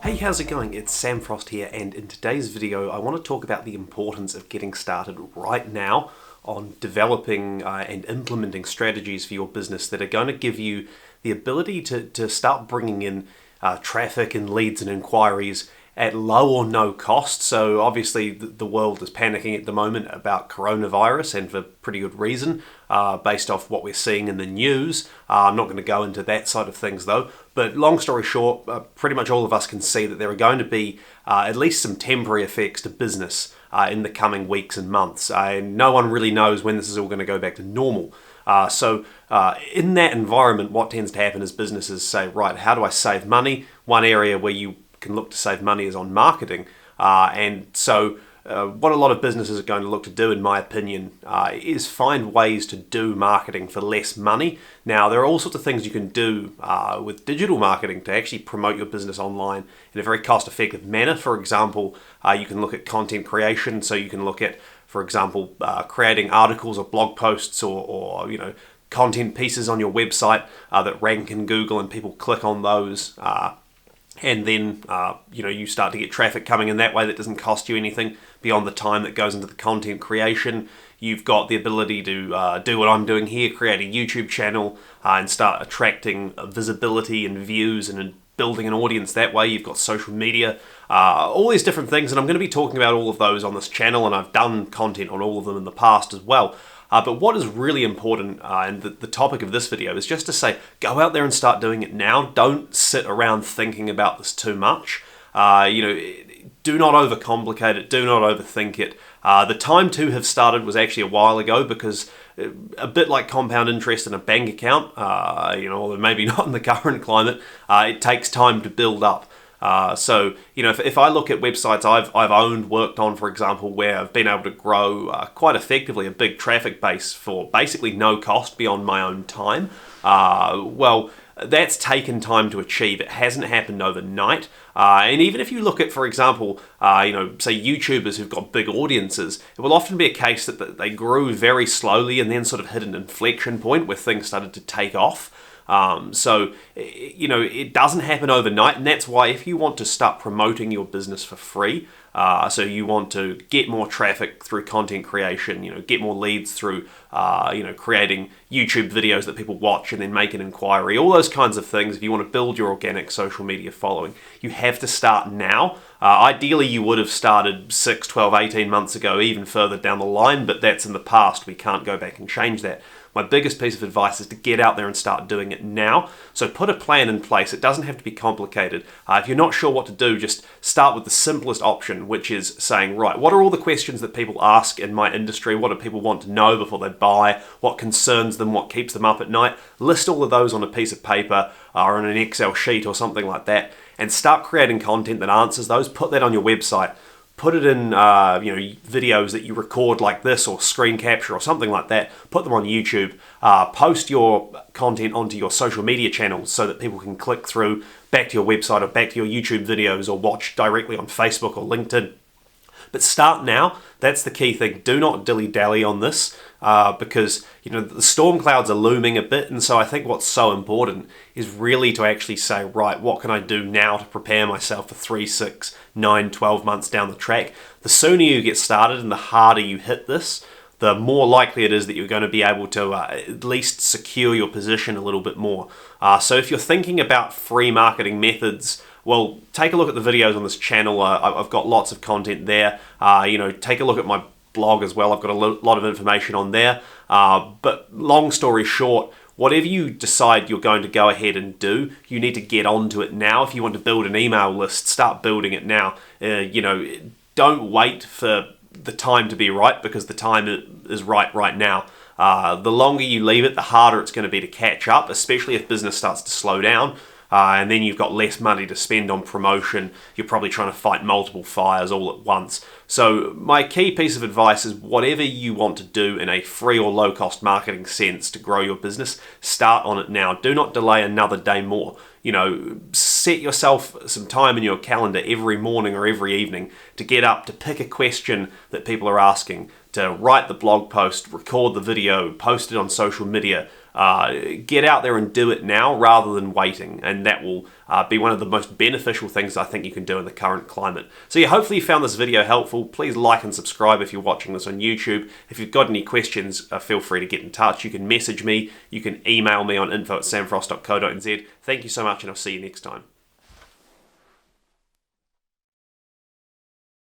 Hey, how's it going? It's Sam Frost here, and in today's video I want to talk about the importance of getting started right now on developing and implementing strategies for your business that are going to give you the ability to start bringing in traffic and leads and inquiries at low or no cost. So obviously the world is panicking at the moment about coronavirus, and for pretty good reason, based off what we're seeing in the news. I'm not going to go into that side of things though, but long story short, pretty much all of us can see that there are going to be at least some temporary effects to business in the coming weeks and months. And no one really knows when this is all going to go back to normal. So in that environment, what tends to happen is businesses say, right, how do I save money? One area where you can look to save money is on marketing. And so what a lot of businesses are going to look to do, in my opinion, is find ways to do marketing for less money. Now, there are all sorts of things you can do with digital marketing to actually promote your business online in a very cost-effective manner. For example, you can look at content creation. So you can look at, for example, creating articles or blog posts or content pieces on your website that rank in Google and people click on those. And then, you start to get traffic coming in that way that doesn't cost you anything beyond the time that goes into the content creation. You've got the ability to do what I'm doing here, create a YouTube channel and start attracting visibility and views and building an audience that way. You've got social media, all these different things. And I'm going to be talking about all of those on this channel, and I've done content on all of them in the past as well. But what is really important, and the topic of this video, is just to say, go out there and start doing it now. Don't sit around thinking about this too much. Do not overcomplicate it. Do not overthink it. The time to have started was actually a while ago, because a bit like compound interest in a bank account, although maybe not in the current climate, it takes time to build up. If I look at websites I've owned, worked on, for example, where I've been able to grow quite effectively a big traffic base for basically no cost beyond my own time, that's taken time to achieve. It hasn't happened overnight. And even if you look at, for example, say YouTubers who've got big audiences, it will often be a case that they grew very slowly and then sort of hit an inflection point where things started to take off. It doesn't happen overnight, and that's why if you want to start promoting your business for free, so you want to get more traffic through content creation, get more leads through, creating YouTube videos that people watch and then make an inquiry, all those kinds of things. If you want to build your organic social media following, you have to start now. Ideally, you would have started 6, 12, 18 months ago, even further down the line, but that's in the past. We can't go back and change that. My biggest piece of advice is to get out there and start doing it now. So put a plan in place. It doesn't have to be complicated. If you're not sure what to do, just start with the simplest option, which is saying, right, what are all the questions that people ask in my industry? What do people want to know before they buy? What concerns them? What keeps them up at night? List all of those on a piece of paper or on an Excel sheet or something like that, and start creating content that answers those. Put that on your website. Put it in, videos that you record like this, or screen capture or something like that. Put them on YouTube. Post your content onto your social media channels so that people can click through back to your website or back to your YouTube videos, or watch directly on Facebook or LinkedIn. But start now. That's the key thing. Do not dilly-dally on this because the storm clouds are looming a bit, and so I think what's so important is really to actually say, right, what can I do now to prepare myself for 3, 6, 9, 12 months down the track? The sooner you get started and the harder you hit this, the more likely it is that you're going to be able to at least secure your position a little bit more. So if you're thinking about free marketing methods, well, take a look at the videos on this channel. I've got lots of content there. Take a look at my blog as well. I've got a lot of information on there. But long story short, whatever you decide you're going to go ahead and do, you need to get onto it now. If you want to build an email list, start building it now. Don't wait for the time to be right, because the time is right now. The longer you leave it, the harder it's going to be to catch up, especially if business starts to slow down. And then you've got less money to spend on promotion. You're probably trying to fight multiple fires all at once. So my key piece of advice is, whatever you want to do in a free or low-cost marketing sense to grow your business, start on it now. Do not delay another day more. Set yourself some time in your calendar every morning or every evening to get up, to pick a question that people are asking, to write the blog post, record the video, post it on social media, get out there and do it now rather than waiting, and that will be one of the most beneficial things I think you can do in the current climate. So yeah, hopefully you found this video helpful. Please like and subscribe if you're watching this on YouTube. If you've got any questions, feel free to get in touch. You can message me, you can email me on info@samfrost.co.nz. Thank you so much, and I'll see you next time.